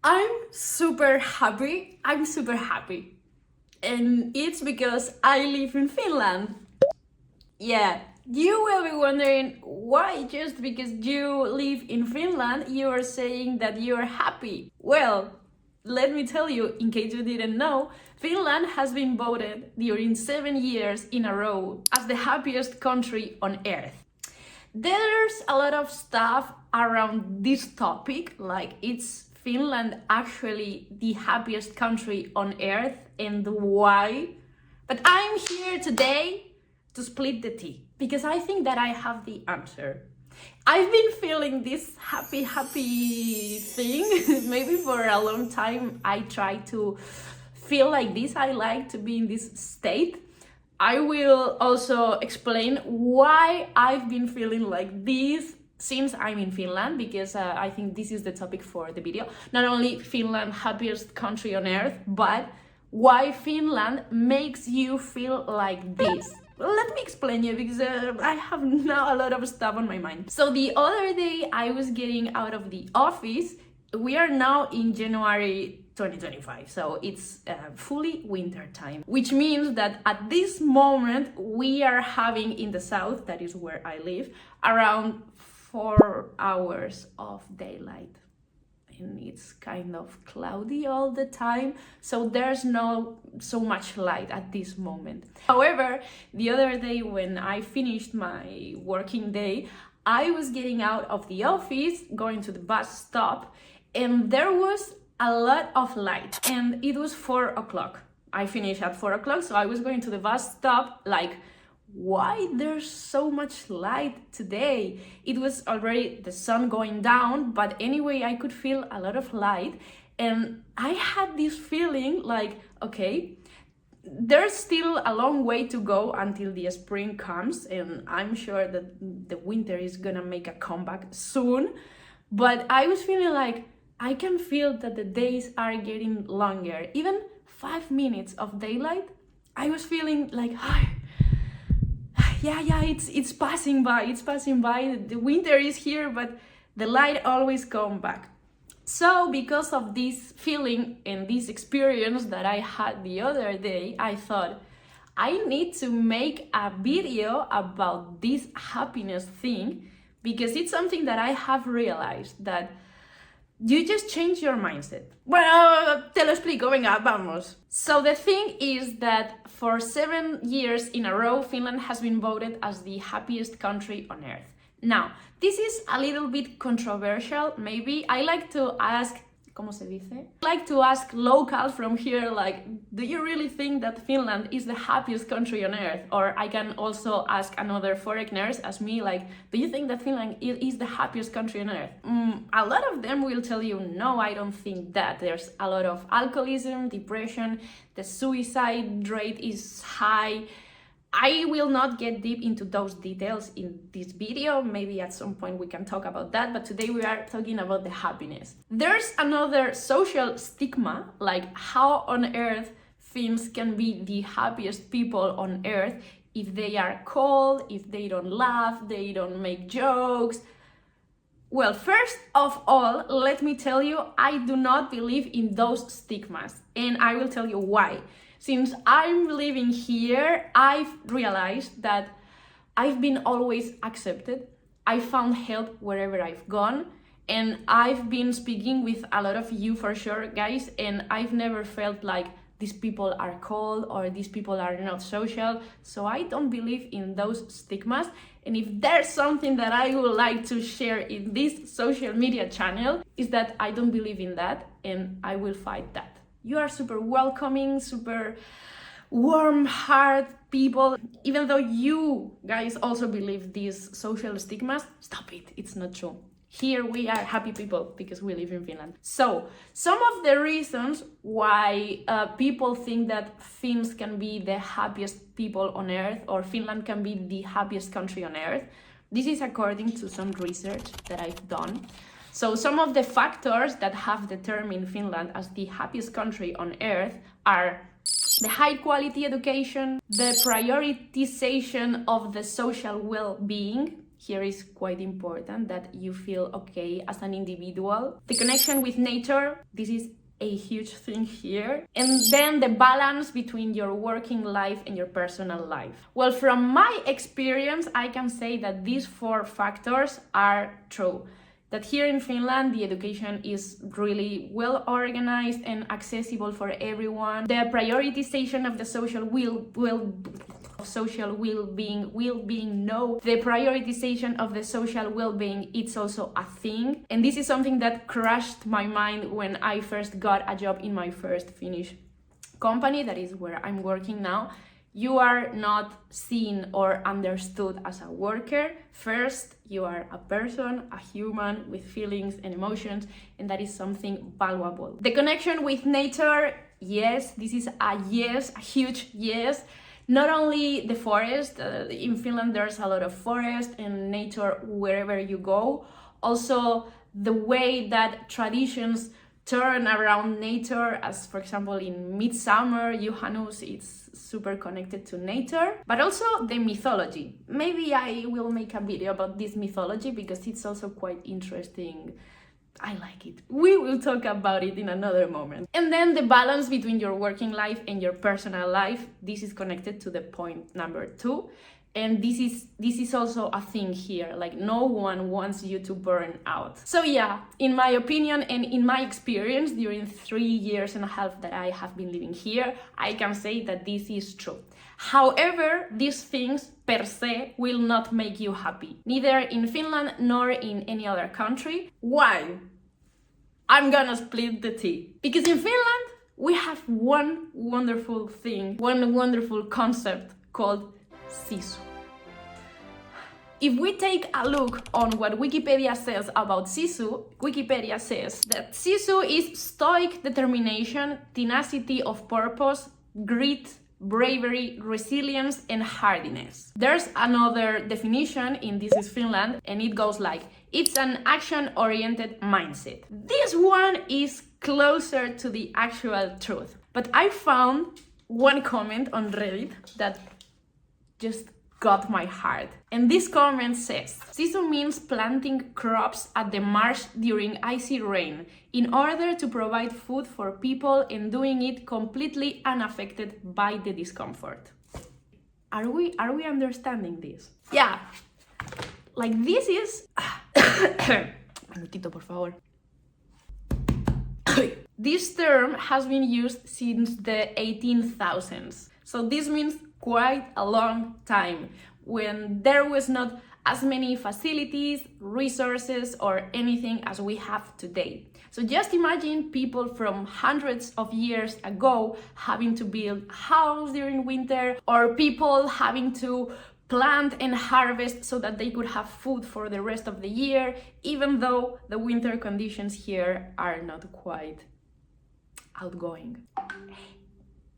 I'm super happy. I'm super happy. And it's because I live in Finland. Yeah, you will be wondering why just because you live in Finland you are saying that you are happy. Well, let me tell you, in case you didn't know, Finland has been voted during 7 years in a row as the happiest country on earth. There's a lot of stuff around this topic, like it's Finland actually the happiest country on earth and why? But I'm here today to split the tea because I think that I have the answer. I've been feeling this happy thing maybe for a long time. I try to feel like this. I like to be in this state. I will also explain why I've been feeling like this since I'm in Finland, because I think this is the topic for the video. Not only Finland, happiest country on earth, but why Finland makes you feel like this. Let me explain you, because I have now a lot of stuff on my mind. So the other day I was getting out of the office. We are now in January 2025, so it's fully winter time, which means that at this moment we are having in the south, that is where I live, around 4 hours of daylight. And it's kind of cloudy all the time, so there's no so much light at this moment. However, the other day when I finished my working day, I was getting out of the office, going to the bus stop, and there was a lot of light, and it was 4 o'clock. I finished at 4 o'clock, so I was going to the bus stop like, why there's so much light today? It was already the sun going down, but anyway, I could feel a lot of light, and I had this feeling like, okay, there's still a long way to go until the spring comes, and I'm sure that the winter is gonna make a comeback soon, but I was feeling like I can feel that the days are getting longer. Even 5 minutes of daylight, I was feeling like, yeah, it's passing by. It's passing by. The winter is here, but the light always comes back. So because of this feeling and this experience that I had the other day, I thought I need to make a video about this happiness thing, because it's something that I have realized that you just change your mindset. Bueno, te lo explico, venga, vamos. So the thing is that for 7 years in a row, Finland has been voted as the happiest country on earth. Now, this is a little bit controversial, maybe. I like to ask, ¿cómo se dice? I like to ask locals from here, like, do you really think that Finland is the happiest country on earth? Or I can also ask another foreigners as me, like, do you think that Finland is the happiest country on earth? A lot of them will tell you, no, I don't think that. There's a lot of alcoholism, depression, the suicide rate is high. I will not get deep into those details in this video. Maybe at some point we can talk about that, but today we are talking about the happiness. There's another social stigma, like how on earth Finns can be the happiest people on earth if they are cold, if they don't laugh, they don't make jokes. Well, first of all, let me tell you, I do not believe in those stigmas, and I will tell you why. Since I'm living here, I've realized that I've been always accepted. I found help wherever I've gone, and I've been speaking with a lot of you for sure, guys, and I've never felt like these people are cold or these people are not social. So I don't believe in those stigmas. And if there's something that I would like to share in this social media channel, is that I don't believe in that, and I will fight that. You are super welcoming, super warm heart people. Even though you guys also believe these social stigmas, stop it, it's not true. Here we are happy people because we live in Finland. So some of the reasons why people think that Finns can be the happiest people on earth, or Finland can be the happiest country on earth, this is according to some research that I've done. So some of the factors that have determined Finland as the happiest country on earth are the high quality education, the prioritization of the social well-being, here is quite important, that you feel okay as an individual. The connection with nature, this is a huge thing here. And then the balance between your working life and your personal life. Well, from my experience, I can say that these 4 factors are true. That here in Finland, the education is really well organized and accessible for everyone. The prioritization of the social well-being, no. The prioritization of the social well-being, it's also a thing. And this is something that crushed my mind when I first got a job in my first Finnish company, that is where I'm working now. You are not seen or understood as a worker. First, you are a person, a human with feelings and emotions, and that is something valuable. The connection with nature, yes, this is a yes, a huge yes. Not only the forest, in Finland there's a lot of forest and nature wherever you go. Also, the way that traditions turn around nature, as for example in Midsummer, Juhannus, it's super connected to nature, but also the mythology. Maybe I will make a video about this mythology because it's also quite interesting. I like it. We will talk about it in another moment. And then the balance between your working life and your personal life, this is connected to the point number 2. And this is also a thing here, like no one wants you to burn out. So yeah, in my opinion and in my experience during 3.5 years that I have been living here, I can say that this is true. However, these things per se will not make you happy, neither in Finland nor in any other country. Why? I'm gonna split the tea. Because in Finland, we have one wonderful thing, one wonderful concept called Sisu. If we take a look on what Wikipedia says about Sisu, Wikipedia says that Sisu is stoic determination, tenacity of purpose, grit, bravery, resilience, and hardiness. There's another definition in This is Finland, and it goes like, it's an action-oriented mindset. This one is closer to the actual truth. But I found one comment on Reddit that just got my heart. And this comment says, Sisu means planting crops at the marsh during icy rain in order to provide food for people and doing it completely unaffected by the discomfort. Are we understanding this? Yeah. Like this is... Minutito, por favor. This term has been used since the 18,000s. So this means quite a long time, when there was not as many facilities, resources, or anything as we have today. So just imagine people from hundreds of years ago having to build a house during winter, or people having to plant and harvest so that they could have food for the rest of the year, even though the winter conditions here are not quite outgoing.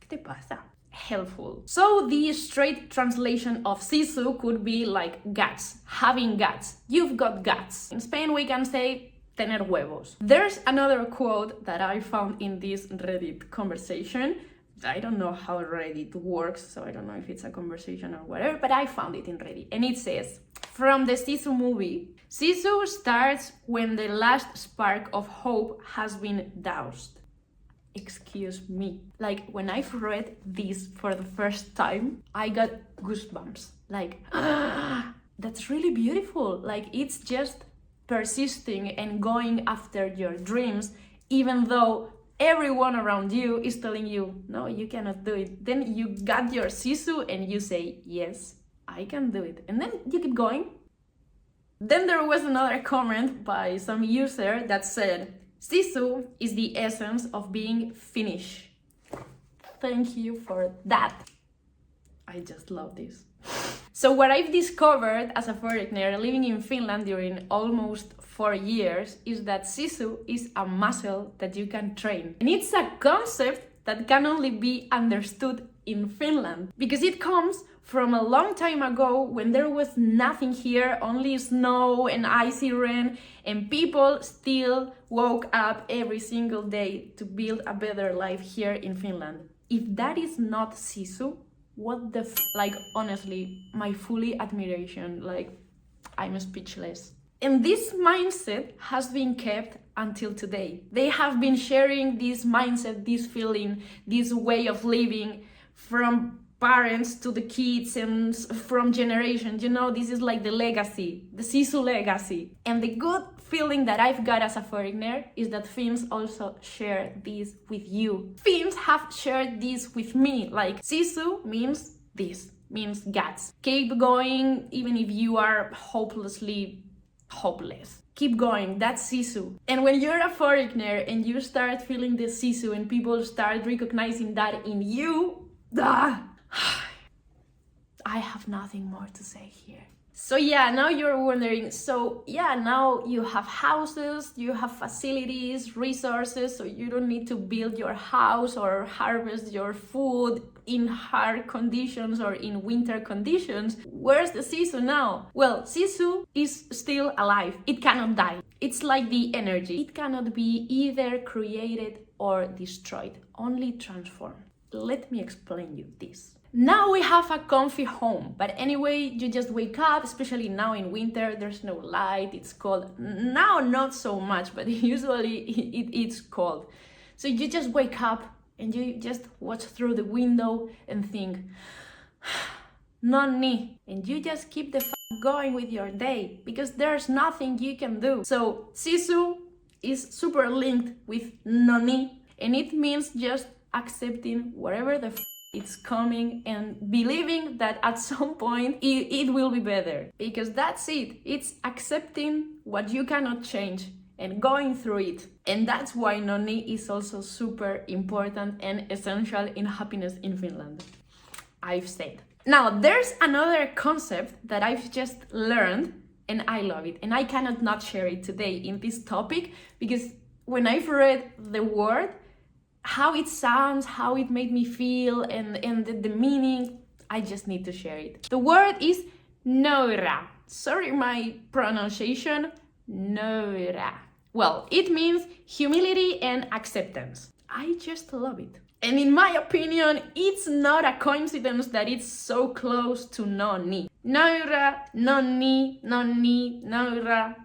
¿Qué te pasa? Helpful. So the straight translation of Sisu could be like guts, having guts. You've got guts. In Spain we can say tener huevos. There's another quote that I found in this Reddit conversation. I don't know how Reddit works, so I don't know if it's a conversation or whatever, but I found it in Reddit. And it says, from the Sisu movie, Sisu starts when the last spark of hope has been doused. Excuse me. Like, when I've read this for the first time, I got goosebumps. Like, that's really beautiful. Like, it's just persisting and going after your dreams, even though everyone around you is telling you, no, you cannot do it. Then you got your Sisu and you say, yes, I can do it. And then you keep going. Then there was another comment by some user that said, Sisu is the essence of being Finnish. Thank you for that. I just love this. So what I've discovered as a foreigner living in Finland during almost 4 years is that Sisu is a muscle that you can train. And it's a concept that can only be understood in Finland, because it comes from a long time ago when there was nothing here, only snow and icy rain, and people still woke up every single day to build a better life here in Finland. If that is not Sisu, what the like, honestly, my fully admiration, like, I'm speechless. And this mindset has been kept until today. They have been sharing this mindset, this feeling, this way of living from parents to the kids and from generations. You know, this is like the legacy, the Sisu legacy. And the good feeling that I've got as a foreigner is that Finns also share this with you. Finns have shared this with me, like Sisu means this, means guts. Keep going even if you are hopelessly hopeless. Keep going, that's Sisu. And when you're a foreigner and you start feeling the Sisu and people start recognizing that in you, I have nothing more to say here. So yeah, now you're wondering, so yeah, now you have houses, you have facilities, resources, so you don't need to build your house or harvest your food in hard conditions or in winter conditions. Where's the Sisu now? Well, Sisu is still alive. It cannot die. It's like the energy. It cannot be either created or destroyed, only transformed. Let me explain you this. Now we have a comfy home, but anyway, you just wake up, especially now in winter, there's no light, it's cold. Now not so much, but usually it's cold. So you just wake up and you just watch through the window and think, no ni, and you just keep the going with your day because there's nothing you can do. So Sisu is super linked with no ni, and it means just accepting whatever the it's coming and believing that at some point it will be better, because that's it. It's accepting what you cannot change and going through it. And that's why noni is also super important and essential in happiness in Finland. I've said. Now there's another concept that I've just learned and I love it, and I cannot not share it today in this topic, because when I've read the word, how it sounds, how it made me feel, and the meaning, I just need to share it. The word is noira. Sorry my pronunciation, noira. Well, it means humility and acceptance. I just love it. And in my opinion, it's not a coincidence that it's so close to noni. Noira, noni, noni, noira.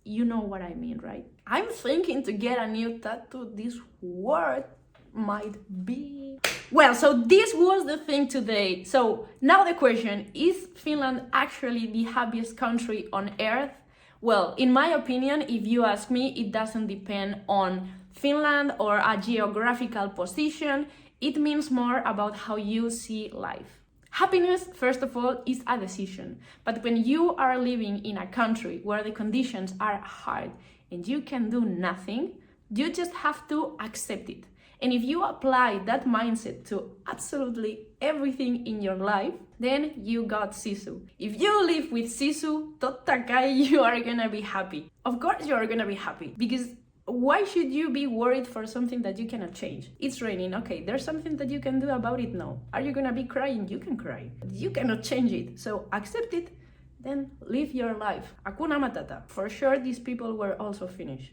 You know what I mean, right? I'm thinking to get a new tattoo. This word might be... Well, so this was the thing today. So now the question, is Finland actually the happiest country on earth? Well, in my opinion, if you ask me, it doesn't depend on Finland or a geographical position. It means more about how you see life. Happiness, first of all, is a decision. But when you are living in a country where the conditions are hard and you can do nothing, you just have to accept it. And if you apply that mindset to absolutely everything in your life, then you got Sisu. If you live with Sisu, totta kai, you are gonna be happy. Of course you are gonna be happy, because why should you be worried for something that you cannot change? It's raining, okay, there's something that you can do about it now. Are you gonna be crying? You can cry. You cannot change it, so accept it, then live your life. Hakuna Matata. For sure, these people were also Finnish.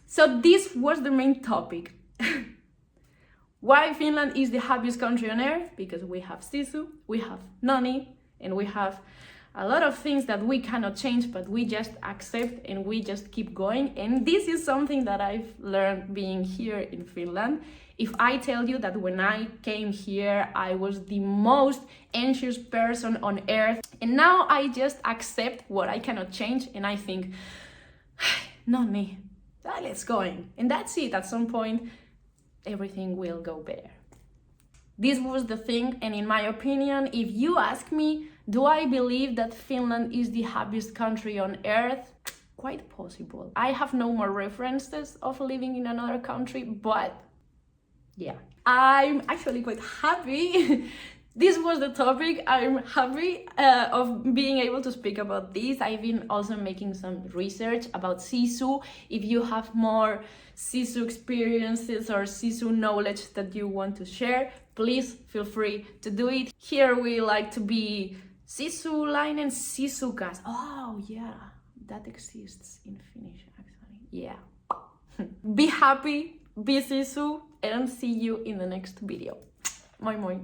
So this was the main topic. Why Finland is the happiest country on earth? Because we have Sisu, we have noni, and we have a lot of things that we cannot change, but we just accept and we just keep going. And this is something that I've learned being here in Finland. If I tell you that when I came here, I was the most anxious person on earth, and now I just accept what I cannot change, and I think, not me, let's go in. And that's it. At some point, everything will go better. This was the thing, and in my opinion, if you ask me, do I believe that Finland is the happiest country on earth? Quite possible. I have no more references of living in another country, but yeah, I'm actually quite happy. This was the topic. I'm happy of being able to speak about this. I've been also making some research about Sisu. If you have more Sisu experiences or Sisu knowledge that you want to share, please feel free to do it. Here we like to be Sisulainen sisukas. Oh yeah, that exists in Finnish actually. Yeah. Be happy, be Sisu, and see you in the next video. Moi moi!